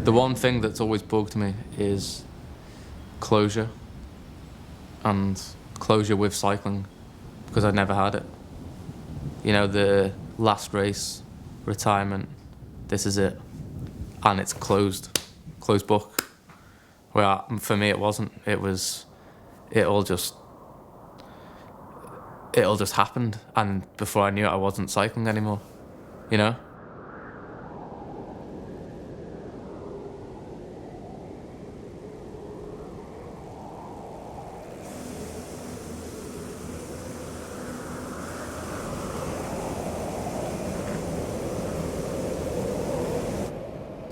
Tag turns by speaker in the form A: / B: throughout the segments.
A: The one thing that's always bugged me is closure, and closure with cycling, because I never had it. You know, the last race, retirement, this is it, and it's closed book. Well, for me it wasn't. It all just happened, and before I knew it, I wasn't cycling anymore, you know?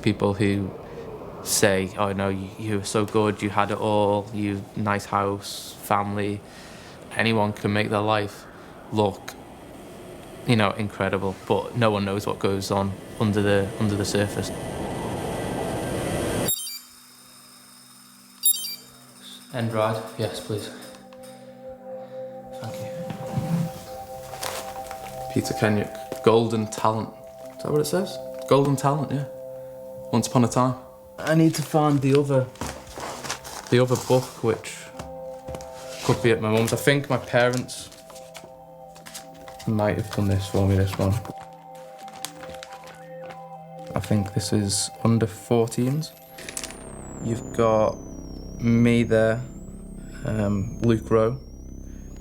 A: People who say, oh no, you were so good, you had it all, you nice house, family, anyone can make their life look, you know, incredible, but no one knows what goes on under the surface. End ride, yes please. Thank you. Peter Kennaugh, Golden Talent. Is that what it says? Golden Talent, yeah. Once upon a time. I need to find the other book, which could be at my mum's. I think my parents might have done this for me, this one. I think this is under 14s. You've got me there, Luke Rowe.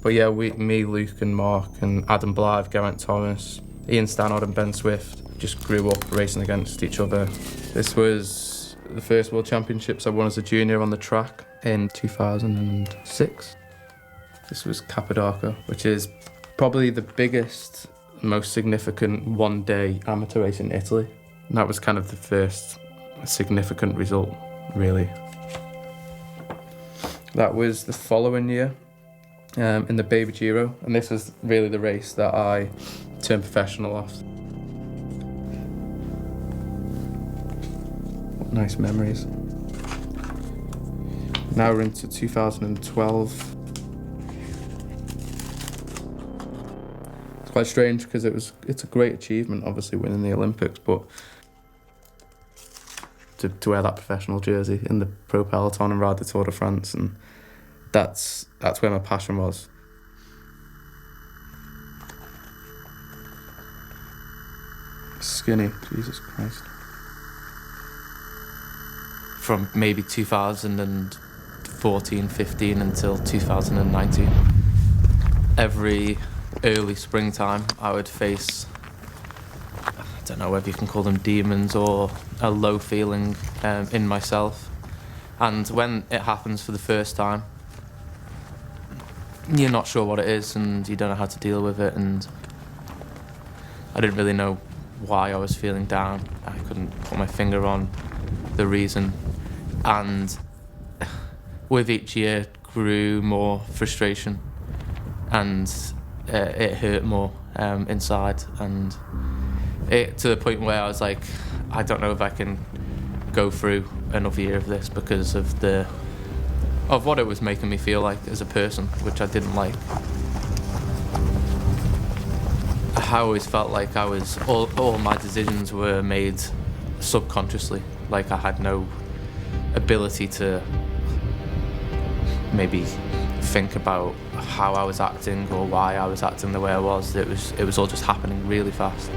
A: But yeah, me, Luke and Mark and Adam Blythe, Geraint Thomas, Ian Stannard and Ben Swift just grew up racing against each other. This was the first World Championships I won as a junior on the track in 2006. This was Cappadocia, which is probably the biggest, most significant one-day amateur race in Italy. And that was kind of the first significant result, really. That was the following year in the Baby Giro, and this was really the race that I turned professional off. Nice memories. Now we're into 2012. It's quite strange because it's a great achievement, obviously winning the Olympics, but to wear that professional jersey in the pro peloton and ride the Tour de France, and that's where my passion was. Skinny, Jesus Christ. From maybe 2014, 15 until 2019. Every early springtime I would face, I don't know whether you can call them demons or a low feeling in myself. And when it happens for the first time, you're not sure what it is and you don't know how to deal with it, and I didn't really know why I was feeling down. I couldn't put my finger on the reason. And with each year grew more frustration, and it hurt more inside, and it to the point where I was like, I don't know if I can go through another year of this because of what it was making me feel like as a person, which I didn't like. I always felt like I was all my decisions were made subconsciously, like I had no ability to maybe think about how I was acting or why I was acting the way I was. It was all just happening really fast.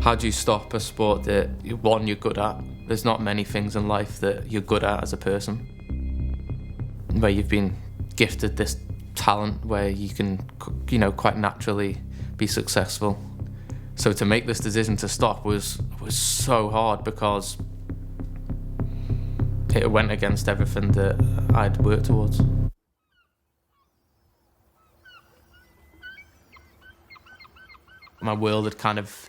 A: How do you stop a sport that, one, you're good at? There's not many things in life that you're good at as a person, where you've been gifted this talent where you can, you know, quite naturally be successful. So to make this decision to stop was so hard because it went against everything that I'd worked towards. My world had kind of,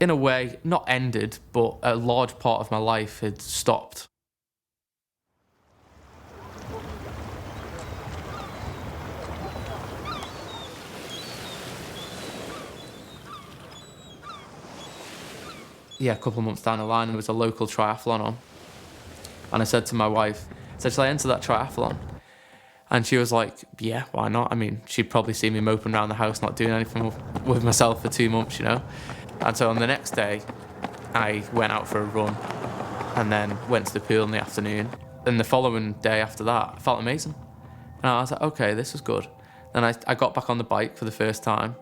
A: in a way, not ended, but a large part of my life had stopped. Yeah, a couple of months down the line, there was a local triathlon on. And I said to my wife, shall I enter that triathlon? And she was like, yeah, why not? I mean, she'd probably see me moping around the house, not doing anything with myself for 2 months, you know?
B: And so on the next day, I went out for a run and then went to the pool in the afternoon. And the following day after that, I felt amazing. And I was like, okay, this is good. Then I got back on the bike for the first time,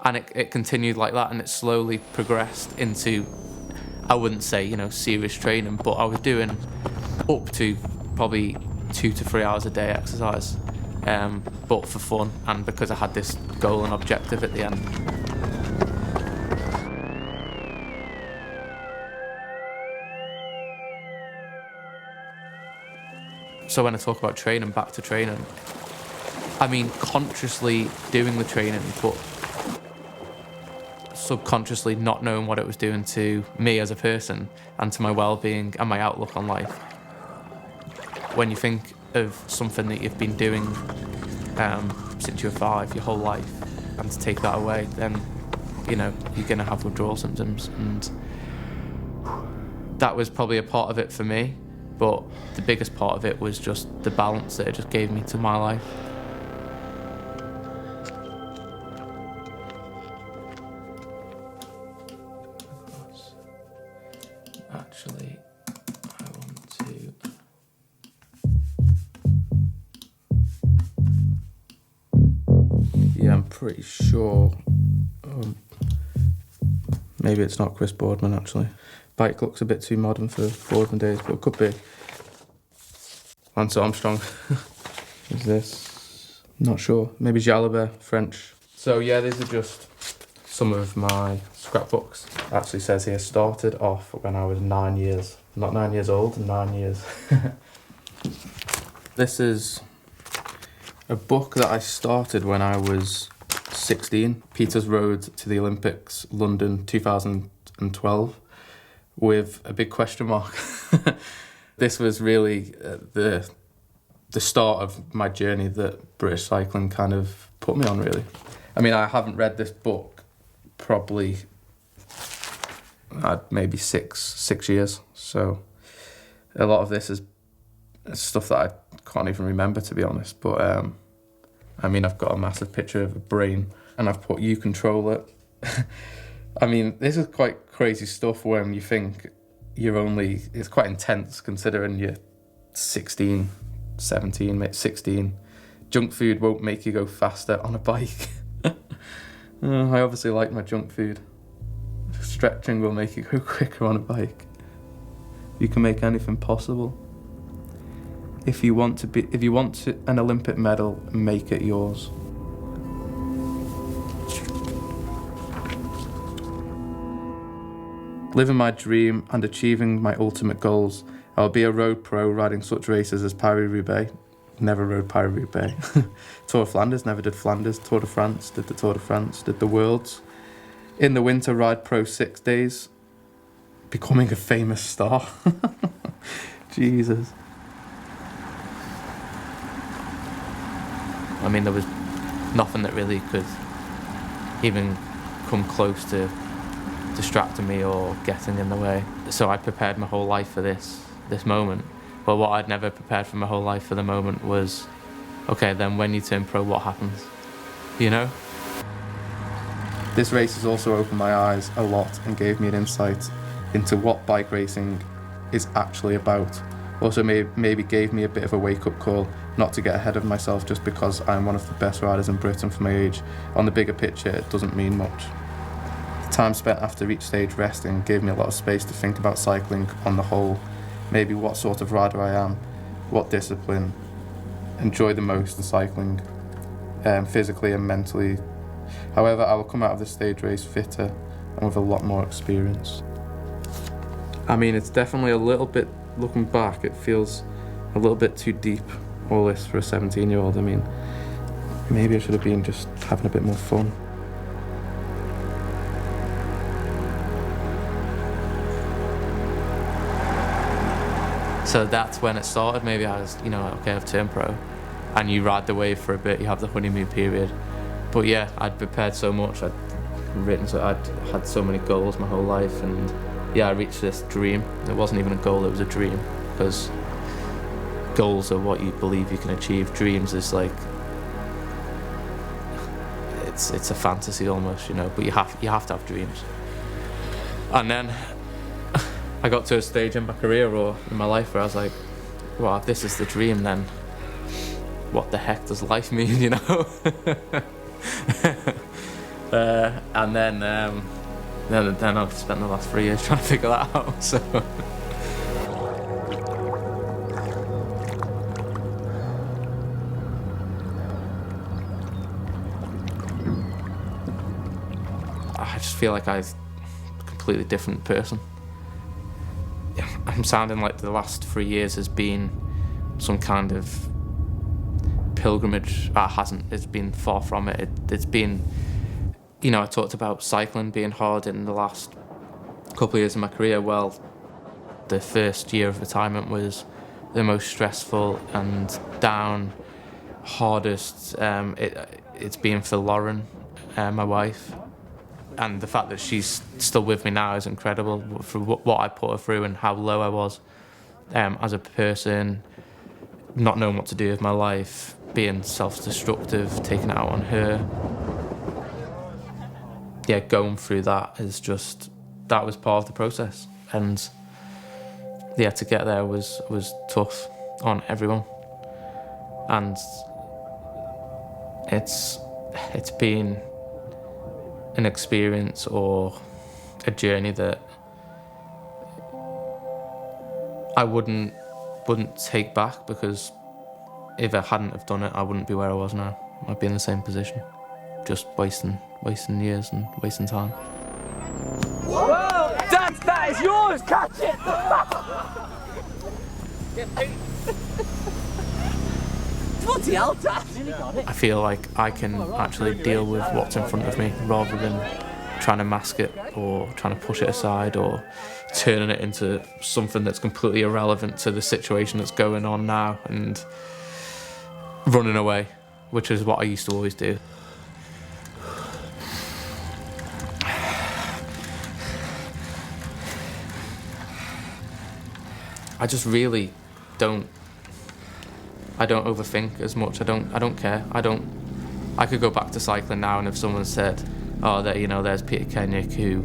B: and it continued like that, and it slowly progressed into, I wouldn't say, serious training, but I was doing up to probably 2 to 3 hours a day exercise, but for fun and because I had this goal and objective at the end. So when I talk about training, back to training, I mean consciously doing the training, but subconsciously not knowing what it was doing to me as a person and to my well-being and my outlook on life. When you think of something that you've been doing since you were 5, your whole life, and to take that away, then you're going to have withdrawal symptoms, and that was probably a part of it for me. But the biggest part of it was just the balance that it just gave me to my life.
A: Actually, I want to... Yeah, I'm pretty sure... maybe it's not Chris Boardman, actually. Bike looks a bit too modern for Boardman days, but it could be. Lance Armstrong. Is this? Not sure. Maybe Jalabert, French. So yeah, these are just some of my scrapbooks. It actually says here, started off when I was 9 years. Not 9 years old, 9 years. This is a book that I started when I was 16. Peter's Road to the Olympics, London 2012. With a big question mark. This was really the start of my journey that British cycling kind of put me on, really. I mean, I haven't read this book probably maybe six years, so a lot of this is stuff that I can't even remember, to be honest, but I mean, I've got a massive picture of a brain and I've put "you control it." I mean, this is quite crazy stuff when you think it's quite intense considering you're 16, 17, maybe 16. Junk food won't make you go faster on a bike. I obviously like my junk food. Stretching will make you go quicker on a bike. You can make anything possible. If you want an Olympic medal, make it yours. Living my dream and achieving my ultimate goals, I'll be a road pro riding such races as Paris-Roubaix. Never rode Paris-Roubaix. Tour of Flanders, never did Flanders. Tour de France, did the Tour de France, did the Worlds. In the winter, ride pro 6 days. Becoming a famous star. Jesus.
B: I mean, there was nothing that really could even come close to distracting me or getting in the way. So I prepared my whole life for this moment. But what I'd never prepared for my whole life for the moment was, okay, then when you turn pro, what happens?
A: This race has also opened my eyes a lot and gave me an insight into what bike racing is actually about. Also maybe gave me a bit of a wake-up call not to get ahead of myself just because I'm one of the best riders in Britain for my age. On the bigger picture, it doesn't mean much. The time spent after each stage resting gave me a lot of space to think about cycling on the whole, maybe what sort of rider I am, what discipline enjoy the most in cycling, physically and mentally. However, I will come out of this stage race fitter and with a lot more experience. I mean, it's definitely a little bit, looking back, it feels a little bit too deep, all this for a 17-year-old. I mean, maybe I should have been just having a bit more fun.
B: So that's when it started. Maybe I was, okay, I've turned pro. And you ride the wave for a bit, you have the honeymoon period. But yeah, I'd prepared so much, I'd had so many goals my whole life, and yeah, I reached this dream. It wasn't even a goal, it was a dream, because goals are what you believe you can achieve. Dreams is like, it's a fantasy almost, but you have to have dreams. And then I got to a stage in my career or in my life where I was like, well, if this is the dream, then what the heck does life mean, you know? And then I've spent the last 3 years trying to figure that out, so. I just feel like I'm a completely different person. I'm sounding like the last 3 years has been some kind of pilgrimage. It hasn't. It's been far from it. It's been, you know, I talked about cycling being hard in the last couple of years of my career. Well, the first year of retirement was the most stressful and down, hardest. It's been for Lauren, my wife. And the fact that she's still with me now is incredible for what I put her through and how low I was as a person, not knowing what to do with my life, being self-destructive, taking it out on her. Yeah, going through that is just, that was part of the process. And yeah, to get there was tough on everyone. And it's been an experience or a journey that I wouldn't take back, because if I hadn't have done it, I wouldn't be where I was now. I'd be in the same position, just wasting years and wasting time.
C: Whoa! Dad, that is yours! Catch it! Bloody hell, Dad!
B: I feel like I can actually deal with what's in front of me rather than trying to mask it or trying to push it aside or turning it into something that's completely irrelevant to the situation that's going on now and running away, which is what I used to always do. I just really don't overthink as much. I don't care. I could go back to cycling now, and if someone said, oh, there's Peter Kennaugh who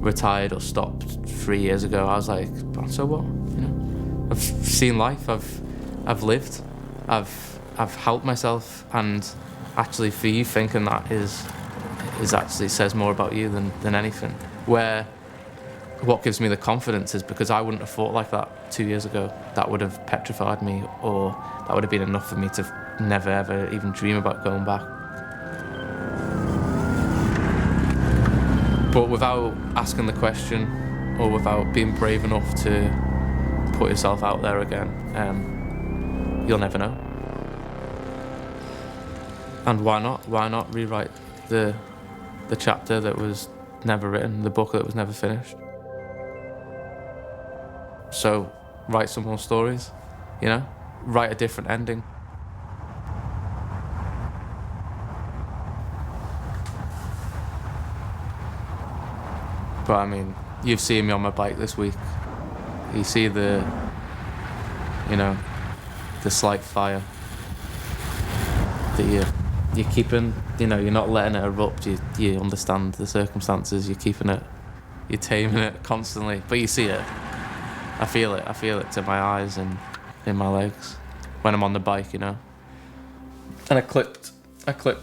B: retired or stopped 3 years ago, I was like, oh, so what? You know, I've seen life. I've lived. I've helped myself, and actually, for you thinking that is actually says more about you than anything. What gives me the confidence is because I wouldn't have thought like that 2 years ago. That would have petrified me, or that would have been enough for me to never ever even dream about going back. But without asking the question, or without being brave enough to put yourself out there again, you'll never know. And why not? Why not rewrite the chapter that was never written, the book that was never finished? So write some more stories, you know? Write a different ending. But I mean, you've seen me on my bike this week. You see the slight fire that you're keeping, you're not letting it erupt. You understand the circumstances, you're keeping it, you're taming it constantly. But you see it. I feel it to my eyes and in my legs when I'm on the bike, And I clipped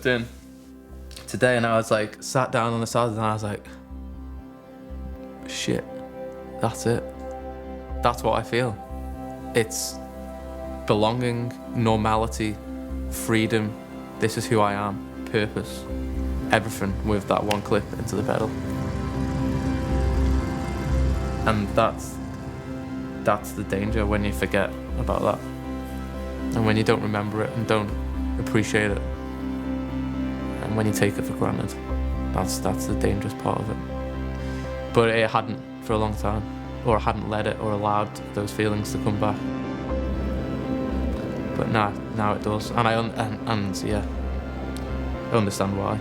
B: in today, and I was like, sat down on the side, and I was like, shit, that's it. That's what I feel. It's belonging, normality, freedom. This is who I am, purpose, everything with that one clip into the pedal. And that's the danger when you forget about that. And when you don't remember it and don't appreciate it. And when you take it for granted. That's the dangerous part of it. But it hadn't for a long time. Or I hadn't let it or allowed those feelings to come back. But now it does. And I understand why.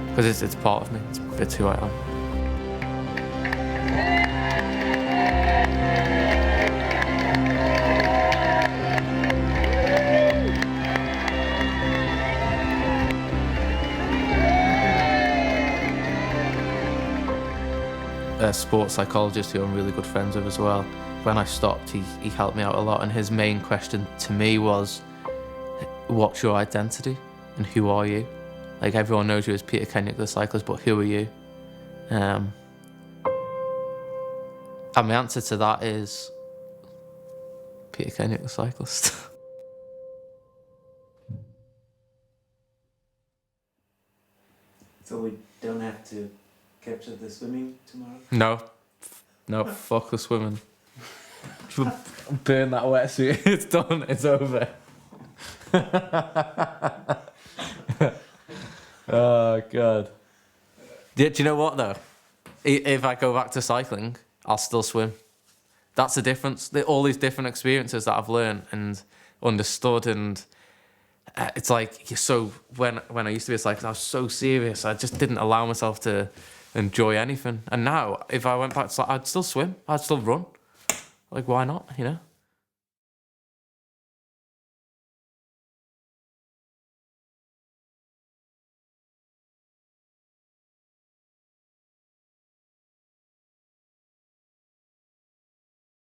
B: Because it's part of me. It's who I am. a sports psychologist who I'm really good friends with as well. When I stopped, he helped me out a lot, and his main question to me was, what's your identity and who are you? Like, everyone knows you as Peter Kennaugh the cyclist, but who are you? And my answer to that is Peter Kennaugh the cyclist.
D: So we don't have to capture the swimming tomorrow?
B: No, fuck the swimming. Burn that wetsuit. It's done. It's over. Oh God. Do you know what though? If I go back to cycling, I'll still swim. That's the difference. All these different experiences that I've learned and understood, and it's like you're so. When I used to be a cyclist, I was so serious. I just didn't allow myself to enjoy anything. And now, if I went back to, I'd still swim. I'd still run. Like, why not? You know.